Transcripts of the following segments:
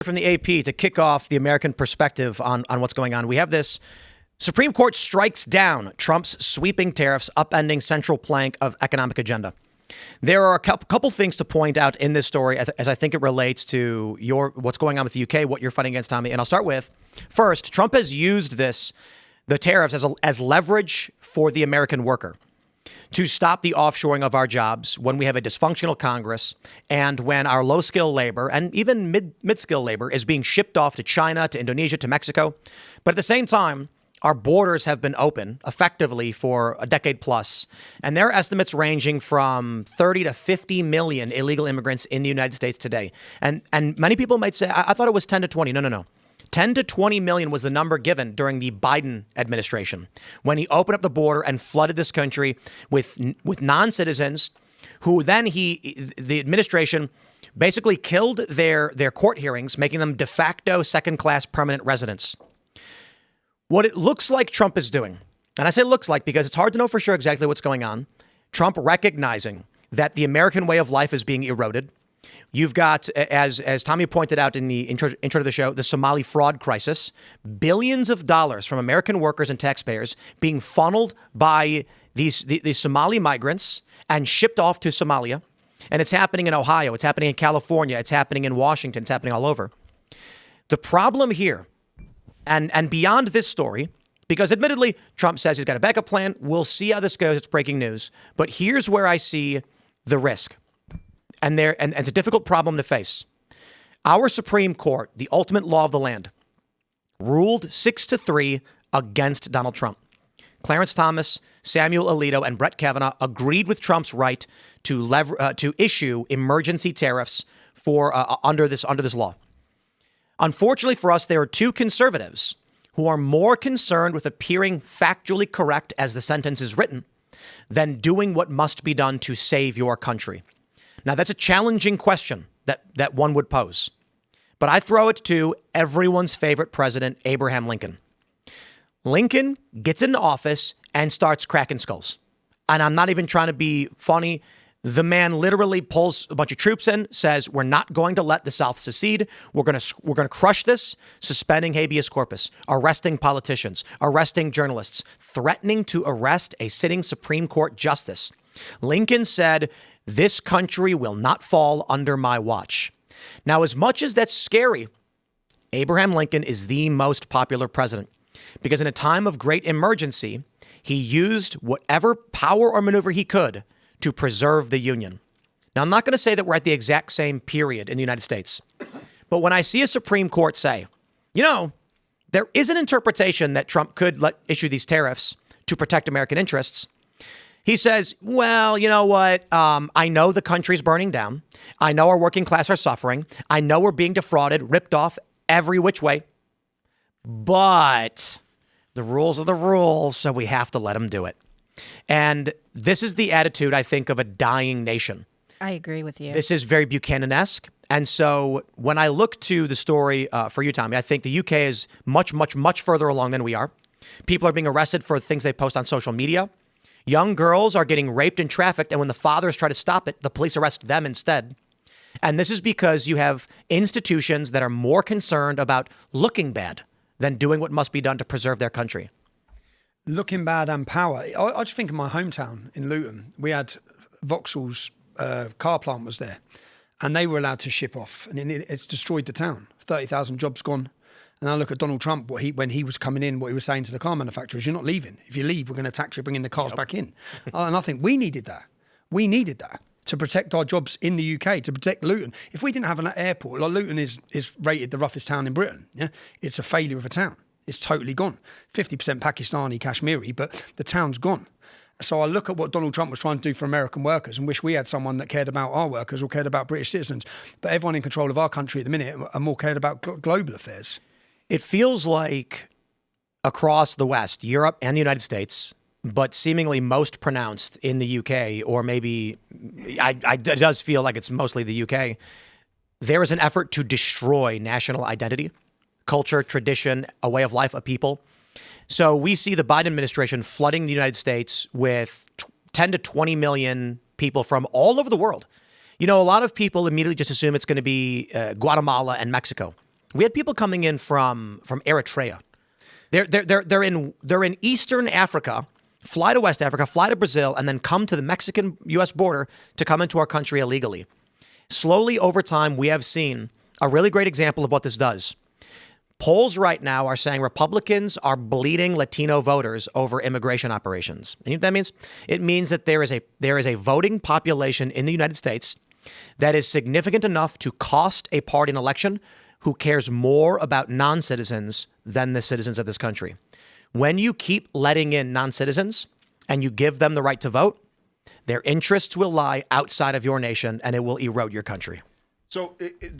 From the AP to kick off the American perspective on what's going on. We have this Supreme Court strikes down Trump's sweeping tariffs, upending central plank of economic agenda. There are a couple things to point out in this story as I think it relates to what's going on with the UK, what you're fighting against, Tommy. And I'll start with, first, Trump has used the tariffs as leverage for the American worker to stop the offshoring of our jobs when we have a dysfunctional Congress and when our low-skill labor and even mid-skill labor is being shipped off to China, to Indonesia, to Mexico. But at the same time, our borders have been open effectively for a decade plus, and there are estimates ranging from 30 to 50 million illegal immigrants in the United States today. And many people might say, I thought it was 10 to 20. No. 10 to 20 million was the number given during the Biden administration when he opened up the border and flooded this country with non-citizens who then the administration basically killed their court hearings, making them de facto second-class permanent residents. What it looks like Trump is doing, and I say looks like because it's hard to know for sure exactly what's going on, Trump recognizing that the American way of life is being eroded. You've got, as Tommy pointed out in the intro to the show, the Somali fraud crisis, billions of dollars from American workers and taxpayers being funneled by these Somali migrants and shipped off to Somalia. And it's happening in Ohio. It's happening in California. It's happening in Washington. It's happening all over. The problem here, and beyond this story, because admittedly, Trump says he's got a backup plan. We'll see how this goes. It's breaking news. But here's where I see the risk. And it's a difficult problem to face. Our Supreme Court, the ultimate law of the land, ruled 6-3 against Donald Trump. Clarence Thomas, Samuel Alito, and Brett Kavanaugh agreed with Trump's right to issue emergency tariffs for under this law. Unfortunately for us, there are two conservatives who are more concerned with appearing factually correct as the sentence is written than doing what must be done to save your country. Now, that's a challenging question that one would pose. But I throw it to everyone's favorite president, Abraham Lincoln. Lincoln gets into office and starts cracking skulls. And I'm not even trying to be funny. The man literally pulls a bunch of troops in, says, we're not going to let the South secede. We're going to crush this, suspending habeas corpus, arresting politicians, arresting journalists, threatening to arrest a sitting Supreme Court justice. Lincoln said, this country will not fall under my watch. Now, as much as that's scary, Abraham Lincoln is the most popular president because in a time of great emergency, he used whatever power or maneuver he could to preserve the Union. Now, I'm not going to say that we're at the exact same period in the United States, but when I see a Supreme Court say, there is an interpretation that Trump could issue these tariffs to protect American interests. He says, well, you know what? I know the country's burning down. I know our working class are suffering. I know we're being defrauded, ripped off every which way. But the rules are the rules, so we have to let them do it. And this is the attitude, I think, of a dying nation. I agree with you. This is very Buchanan-esque. And so when I look to the story for you, Tommy, I think the UK is much, much, much further along than we are. People are being arrested for things they post on social media. Young girls are getting raped and trafficked, and when the fathers try to stop it, the police arrest them instead. And this is because you have institutions that are more concerned about looking bad than doing what must be done to preserve their country. Looking bad and power. I just think of my hometown in Luton. We had Vauxhall's car plant was there, and they were allowed to ship off, and it's destroyed the town. 30,000 jobs gone. And I look at Donald Trump, when he was coming in, what he was saying to the car manufacturers, you're not leaving. If you leave, we're going to tax you, bringing the cars back in. And I think we needed that. We needed that to protect our jobs in the UK, to protect Luton. If we didn't have an airport, like Luton is rated the roughest town in Britain. Yeah, it's a failure of a town. It's totally gone. 50% Pakistani, Kashmiri, but the town's gone. So I look at what Donald Trump was trying to do for American workers and wish we had someone that cared about our workers or cared about British citizens. But everyone in control of our country at the minute are more cared about global affairs. It feels like across the West, Europe and the United States, but seemingly most pronounced in the UK, or maybe it does feel like it's mostly the UK, there is an effort to destroy national identity, culture, tradition, a way of life of people. So we see the Biden administration flooding the United States with 10 to 20 million people from all over the world. A lot of people immediately just assume it's going to be Guatemala and Mexico. We had people coming in from Eritrea. They're in Eastern Africa, fly to West Africa, fly to Brazil, and then come to the Mexican-U.S. border to come into our country illegally. Slowly over time, we have seen a really great example of what this does. Polls right now are saying Republicans are bleeding Latino voters over immigration operations. You know what that means? It means that there is a voting population in the United States that is significant enough to cost a party an election who cares more about non-citizens than the citizens of this country. When you keep letting in non-citizens and you give them the right to vote, their interests will lie outside of your nation and it will erode your country. So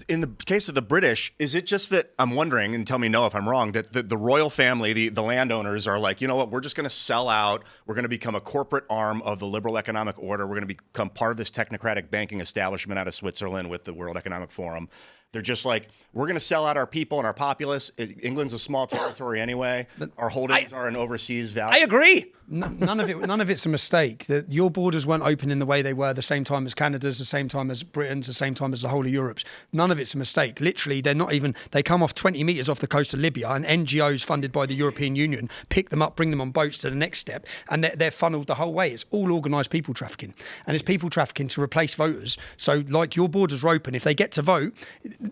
in the case of the British, is it just that I'm wondering, and tell me no if I'm wrong, that the royal family, the landowners are like, you know what, we're just going to sell out. We're going to become a corporate arm of the liberal economic order. We're going to become part of this technocratic banking establishment out of Switzerland with the World Economic Forum. They're just like, we're going to sell out our people and our populace. England's a small territory anyway. Our holdings are an overseas value. I agree. None of it's a mistake. That your borders weren't open in the way they were the same time as Canada's, the same time as Britain's, the same time as the whole of Europe's. None of it's a mistake. Literally, they're not even. They come off 20 meters off the coast of Libya, and NGOs funded by the European Union pick them up, bring them on boats to the next step, and they're funneled the whole way. It's all organised people trafficking, and it's people trafficking to replace voters. So, like, your borders are open. If they get to vote,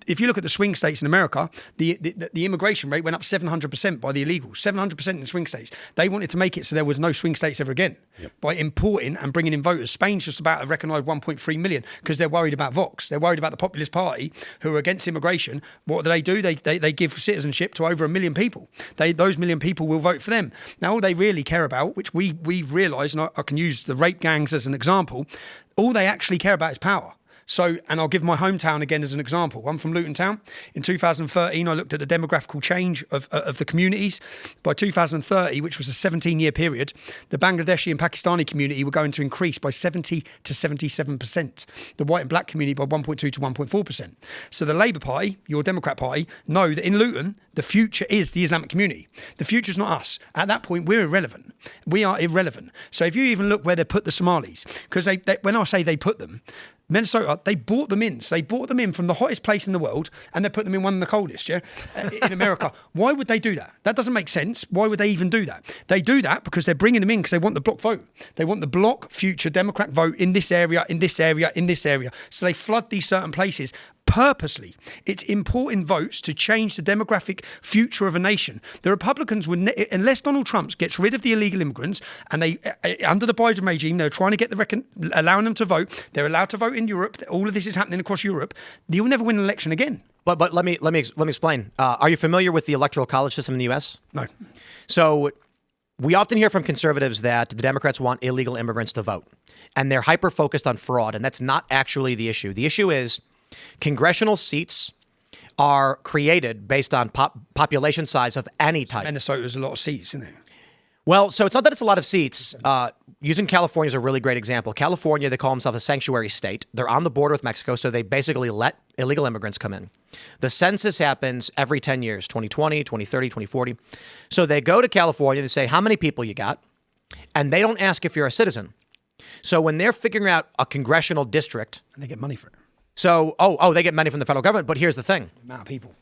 if you look at the swing states in America, the immigration rate went up 700% by the illegals, 700% in the swing states. They wanted to make it so there was no swing states ever again by importing and bringing in voters. Spain's just about to recognise 1.3 million because they're worried about Vox. They're worried about the Populist Party who are against immigration. What do? They give citizenship to over 1 million people. Those million people will vote for them. Now, all they really care about, which we realise, and I can use the rape gangs as an example, all they actually care about is power. So, and I'll give my hometown again as an example. I'm from Luton Town. In 2013, I looked at the demographical change of the communities. By 2030, which was a 17-year period, the Bangladeshi and Pakistani community were going to increase by 70 to 77%. The white and black community by 1.2 to 1.4%. So the Labour Party, your Democrat Party, know that in Luton, the future is the Islamic community. The future's not us. At that point, we're irrelevant. We are irrelevant. So if you even look where they put the Somalis, because they when I say they put them, Minnesota, they brought them in. So they brought them in from the hottest place in the world and they put them in one of the coldest, in America. Why would they do that? That doesn't make sense. Why would they even do that? They do that because they're bringing them in because they want the bloc vote. They want the bloc future Democrat vote in this area, in this area, in this area. So they flood these certain places purposely. It's important votes to change the demographic future of a nation. The Republicans would, unless Donald Trump gets rid of the illegal immigrants, and they, under the Biden regime, they're trying to get allowing them to vote. They're allowed to vote in Europe. All of this is happening across Europe. You'll never win an election again. But let me explain. Are you familiar with the electoral college system in the U.S.? No. So we often hear from conservatives that the Democrats want illegal immigrants to vote, and they're hyper-focused on fraud, and that's not actually the issue. The issue is congressional seats are created based on population size of any type. Minnesota's a lot of seats, isn't it? Well, so it's not that it's a lot of seats. Using California is a really great example. California, they call themselves a sanctuary state. They're on the border with Mexico, so they basically let illegal immigrants come in. The census happens every 10 years, 2020, 2030, 2040. So they go to California, they say, how many people you got? And they don't ask if you're a citizen. So when they're figuring out a congressional district... And they get money for it. So, they get money from the federal government. But here's the thing. The amount of people.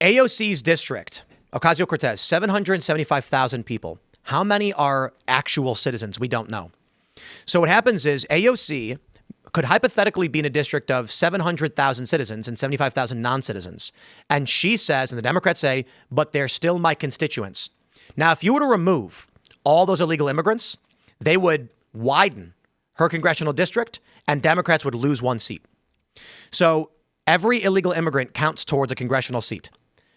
AOC's district, Ocasio-Cortez, 775,000 people. How many are actual citizens? We don't know. So what happens is AOC could hypothetically be in a district of 700,000 citizens and 75,000 non-citizens. And she says, and the Democrats say, but they're still my constituents. Now, if you were to remove all those illegal immigrants, they would widen her congressional district and Democrats would lose one seat. So every illegal immigrant counts towards a congressional seat.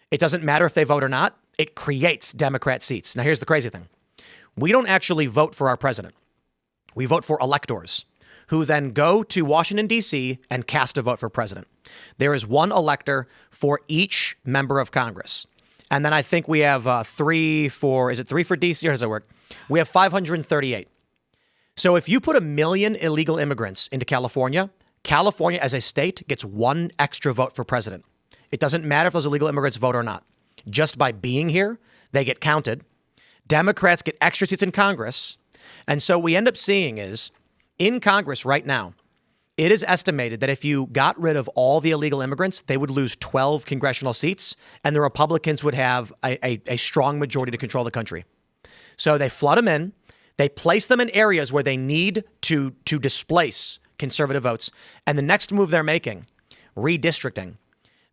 It doesn't matter if they vote or not. It creates Democrat seats. Now, here's the crazy thing. We don't actually vote for our president. We vote for electors who then go to Washington, D.C. and cast a vote for president. There is one elector for each member of Congress. And then I think we have three for D.C. or how does that work? We have 538. So if you put 1 million illegal immigrants into California as a state gets one extra vote for president. It doesn't matter if those illegal immigrants vote or not. Just by being here, they get counted. Democrats get extra seats in Congress. And so what we end up seeing is in Congress right now, It is estimated that if you got rid of all the illegal immigrants, they would lose 12 congressional seats, and the Republicans would have a strong majority to control the country. So they flood them in. They place them in areas where they need to displace conservative votes. And the next move they're making, redistricting.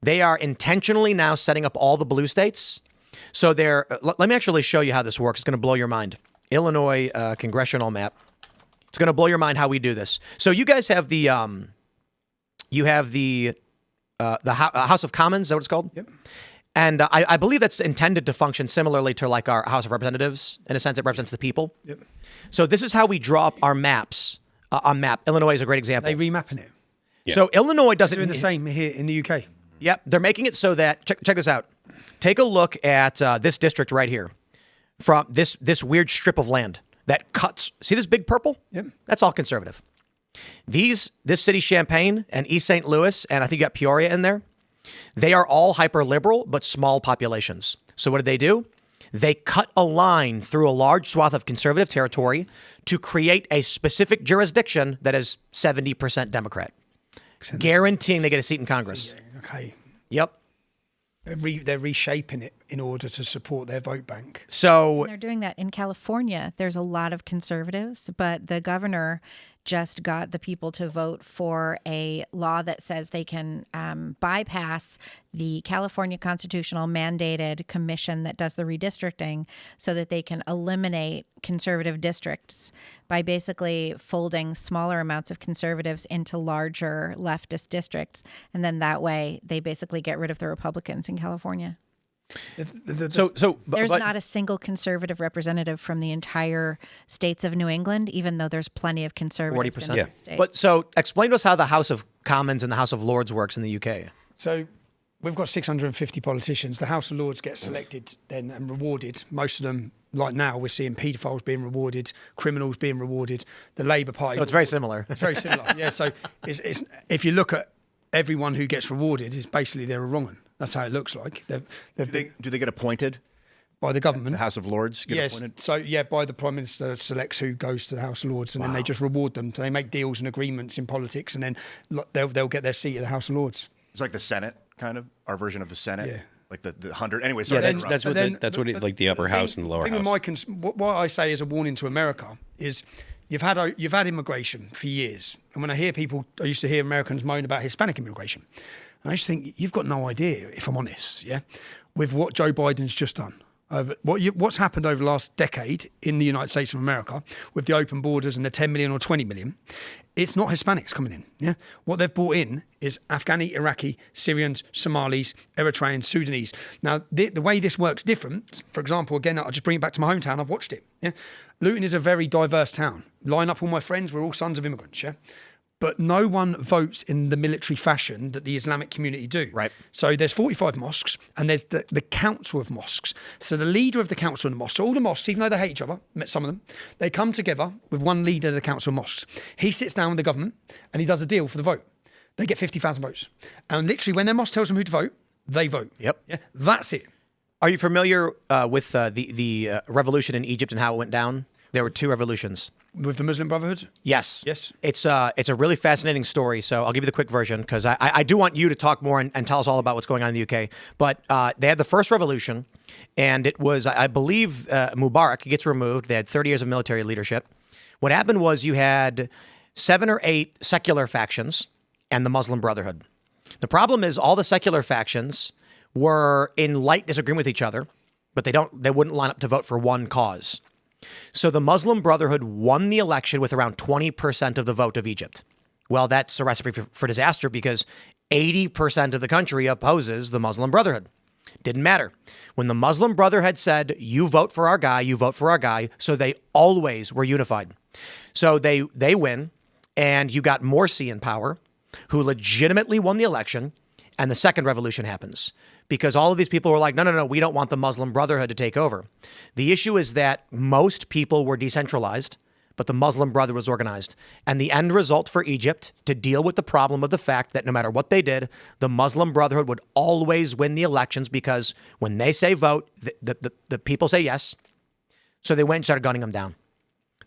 They are intentionally now setting up all the blue states. So let me actually show you how this works. It's going to blow your mind. Illinois congressional map. It's going to blow your mind how we do this. So you guys have the House of Commons. Is that what it's called? Yep. And I believe that's intended to function similarly to like our House of Representatives. In a sense, it represents the people. Yep. So this is how we draw up our maps. On map, Illinois is a great example. They remapping it. Yeah. So Illinois doesn't doing the same here in the UK. Yep, they're making it so that check this out. Take a look at this district right here, from this weird strip of land that cuts. See this big purple? Yep. That's all conservative. This city, Champaign and East St. Louis, and I think you got Peoria in there. They are all hyper liberal but small populations. So what did they do? They cut a line through a large swath of conservative territory to create a specific jurisdiction that is 70% Democrat, guaranteeing they get a seat in Congress. Okay. Yep. They're reshaping it in order to support their vote bank. So they're doing that in California. There's a lot of conservatives, but the governor just got the people to vote for a law that says they can bypass the California constitutional mandated commission that does the redistricting so that they can eliminate conservative districts by basically folding smaller amounts of conservatives into larger leftist districts. And then that way they basically get rid of the Republicans in California. There's not a single conservative representative from the entire states of New England, even though there's plenty of conservatives 40%. in the state. But so explain to us how the House of Commons and the House of Lords works in the UK. So we've got 650 politicians. The House of Lords get selected then and rewarded. Most of them, like now, we're seeing paedophiles being rewarded, criminals being rewarded. The Labour Party. So it's very similar. It's very similar. Yeah. So it's if you look at everyone who gets rewarded, it's basically they're a wrong one. That's how it looks like. Do they get appointed by the government? The House of Lords get appointed? So by the Prime Minister selects who goes to the House of Lords, and then they just reward them. So they make deals and agreements in politics, and then they'll get their seat at the House of Lords. It's like the Senate, kind of our version of the Senate. Yeah. Like the 100. Anyway, so that's what the upper house and the lower house. What I say is a warning to America is you've had immigration for years, and when I used to hear Americans moan about Hispanic immigration. I just think you've got no idea, if I'm honest, with what Joe Biden's just done. What's happened over the last decade in the United States of America with the open borders and the 10 million or 20 million, it's not Hispanics coming in. Yeah, what they've brought in is Afghani, Iraqi, Syrians, Somalis, Eritreans, Sudanese. Now, the way this works different, for example, again, I'll just bring it back to my hometown. I've watched it. Yeah, Luton is a very diverse town. Line up all my friends, we're all sons of immigrants. Yeah. But no one votes in the military fashion that the Islamic community do. Right. So there's 45 mosques, and there's the council of mosques. So the leader of the council of the mosques, so all the mosques, even though they hate each other, met some of them, they come together with one leader of the council of mosques. He sits down with the government, and he does a deal for the vote. They get 50,000 votes. And literally, when their mosque tells them who to vote, they vote. Yep. Yeah, that's it. Are you familiar with the revolution in Egypt and how it went down? There were two revolutions. With the Muslim Brotherhood? Yes. Yes. It's a really fascinating story. So I'll give you the quick version because I do want you to talk more and tell us all about what's going on in the UK. But they had the first revolution, and it was, I believe, Mubarak gets removed. They had 30 years of military leadership. What happened was you had 7 or 8 secular factions and the Muslim Brotherhood. The problem is all the secular factions were in light disagreement with each other, but they wouldn't line up to vote for one cause. So the Muslim Brotherhood won the election with around 20% of the vote of Egypt. Well, that's a recipe for disaster because 80% of the country opposes the Muslim Brotherhood. Didn't matter. When the Muslim Brotherhood said, you vote for our guy, you vote for our guy, so they always were unified. So they win, and you got Morsi in power, who legitimately won the election, and the second revolution happens. Because all of these people were like, no, we don't want the Muslim Brotherhood to take over. The issue is that most people were decentralized, but the Muslim Brotherhood was organized. And the end result for Egypt to deal with the problem of the fact that no matter what they did, the Muslim Brotherhood would always win the elections because when they say vote, the people say yes. So they went and started gunning them down.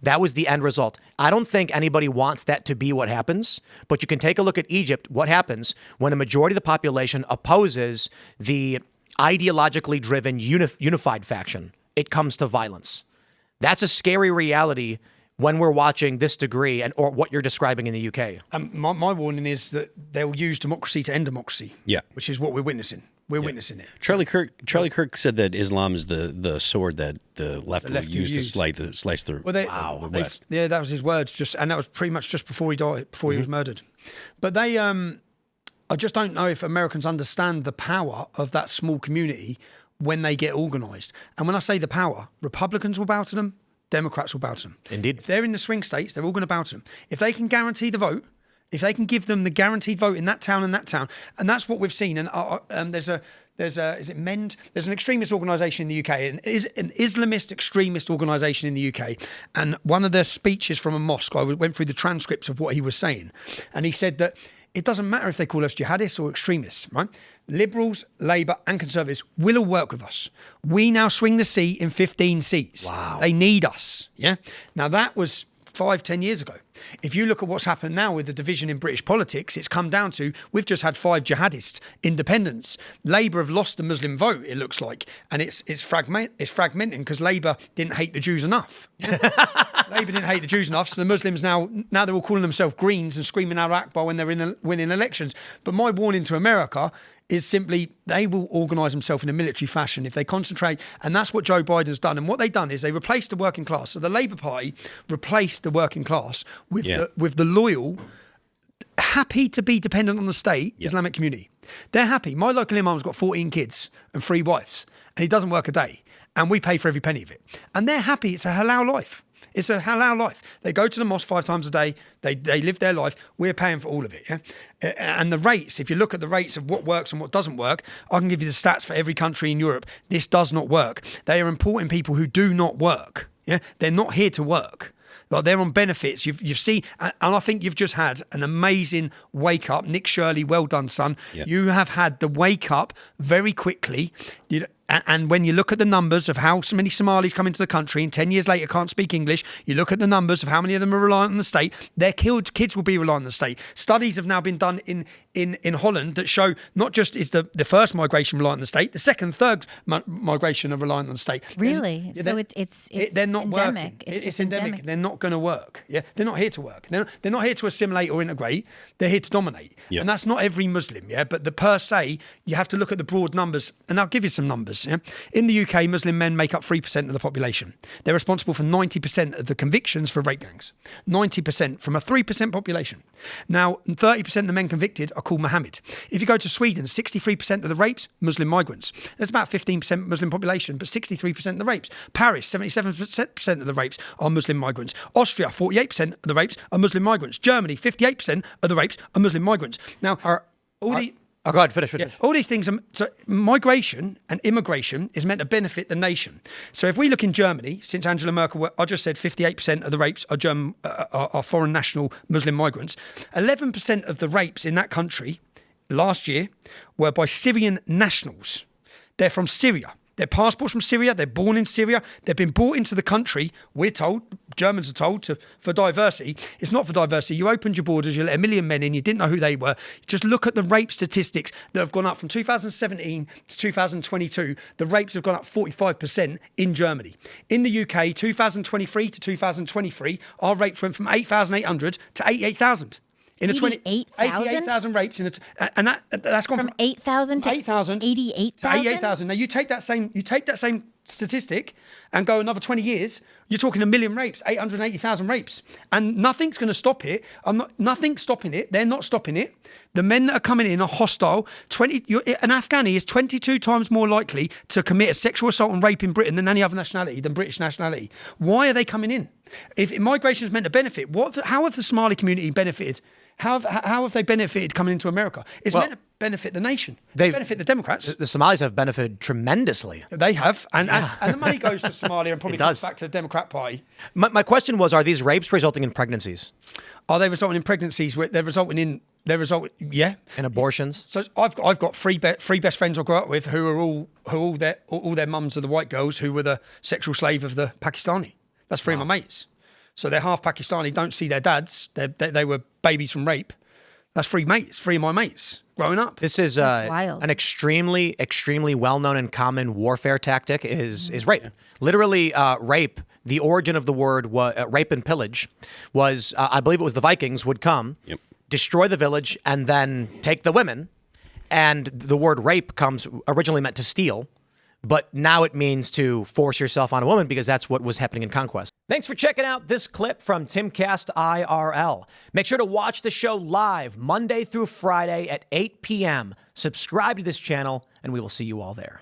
That was the end result. I don't think anybody wants that to be what happens, but you can take a look at Egypt. What happens when a majority of the population opposes the ideologically driven unified faction? It comes to violence. That's a scary reality when we're watching this degree or what you're describing in the UK. My warning is that they'll use democracy to end democracy. Yeah. Which is what we're witnessing. We're witnessing it. Charlie Kirk said that Islam is the sword that the left will use to slice the West. Yeah, that was his words. And that was pretty much just before he died, before he was murdered. But they, I just don't know if Americans understand the power of that small community when they get organised. And when I say the power, Republicans will bow to them, Democrats will bow to them. Indeed. If they're in the swing states, they're all going to bow to them. If they can guarantee the vote, if they can give them the guaranteed vote in that town and and that's what we've seen. And there's an extremist organisation in the UK, an Islamist extremist organisation in the UK. And one of their speeches from a mosque, I went through the transcripts of what he was saying, and he said that it doesn't matter if they call us jihadists or extremists, right? Liberals, Labour and Conservatives will all work with us. We now swing the seat in 15 seats. Wow. They need us, yeah? Now that was 5-10 years ago. If you look at what's happened now with the division in British politics, it's come down to we've just had 5 jihadist independents. Labour have lost the Muslim vote, it looks like, and it's fragmenting because Labour didn't hate the Jews enough. Labour didn't hate the Jews enough, so the Muslims now they're all calling themselves Greens and screaming out Akbar when they're winning elections. But my warning to America is simply they will organise themselves in a military fashion if they concentrate, and that's what Joe Biden's done. And what they've done is they replaced the working class. So the Labour Party replaced the working class with the loyal, happy to be dependent on the state Islamic community. They're happy. My local imam's got 14 kids and 3 wives, and he doesn't work a day, and we pay for every penny of it. And they're happy. It's a halal life. It's a halal life. They go to the mosque 5 times a day. They live their life. We're paying for all of it. Yeah? And the rates, if you look at the rates of what works and what doesn't work, I can give you the stats for every country in Europe. This does not work. They are importing people who do not work. Yeah? They're not here to work. Like they're on benefits. You've seen, and I think you've just had an amazing wake up. Nick Shirley, well done, son. Yeah. You have had the wake up very quickly. And when you look at the numbers of how many Somalis come into the country and 10 years later can't speak English, you look at the numbers of how many of them are reliant on the state, their kids will be reliant on the state. Studies have now been done in Holland that show not just is the first migration reliant on the state, the second, third migration are reliant on the state. Really? So it's they're not endemic. Working. It's endemic. They're not going to work. Yeah, they're not here to work. They're not here to assimilate or integrate. They're here to dominate. Yep. And that's not every Muslim. Yeah, but the per se, you have to look at the broad numbers. And I'll give you some numbers. Yeah? In the UK, Muslim men make up 3% of the population. They're responsible for 90% of the convictions for rape gangs. 90% from a 3% population. Now, 30% of the men convicted are called Mohammed. If you go to Sweden, 63% of the rapes, Muslim migrants. There's about 15% Muslim population, but 63% of the rapes. Paris, 77% of the rapes are Muslim migrants. Austria, 48% of the rapes are Muslim migrants. Germany, 58% of the rapes are Muslim migrants. Now, go ahead, finish. Yeah, all these things, so migration and immigration is meant to benefit the nation. So if we look in Germany, since Angela Merkel, I just said 58% of the rapes are foreign national Muslim migrants. 11% of the rapes in that country last year were by Syrian nationals. They're from Syria. Their passports from Syria, they're born in Syria, they've been brought into the country, we're told, Germans are told, for diversity. It's not for diversity. You opened your borders, you let 1 million men in, you didn't know who they were. Just look at the rape statistics that have gone up from 2017 to 2022. The rapes have gone up 45% in Germany. In the UK, 2023 to 2023, our rapes went from 8,800 to 88,000. In 88,000 rapes, and that's gone from 8,000 to 88,000. Now you take that same statistic and go another 20 years, you're talking 1 million rapes, 880,000 rapes, and nothing's going to stop it. Nothing's stopping it. They're not stopping it. The men that are coming in are hostile. An Afghani is 22 times more likely to commit a sexual assault and rape in Britain than any other nationality, than British nationality. Why are they coming in? If migration is meant to benefit, how have the Somali community benefited? How have they benefited coming into America? It's meant to benefit the nation. They benefit the Democrats. The Somalis have benefited tremendously. They have. And the money goes to Somalia and probably comes back to the Democrat Party. My question was, are these rapes resulting in pregnancies? Are they resulting in pregnancies? They're resulting in... And abortions. So I've got three best friends I grew up with who are all their mums are the white girls who were the sexual slave of the Pakistani. That's 3 of my mates. So they're half Pakistani, don't see their dads. They were babies from rape. That's three of my mates growing up. This is wild. an extremely, extremely well-known and common warfare tactic is rape. Literally, rape, the origin of the word rape and pillage was, I believe it was the Vikings would come, destroy the village, and then take the women. And the word rape comes originally meant to steal, but now it means to force yourself on a woman because that's what was happening in conquest. Thanks for checking out this clip from Timcast IRL. Make sure to watch the show live Monday through Friday at 8 p.m. Subscribe to this channel, and we will see you all there.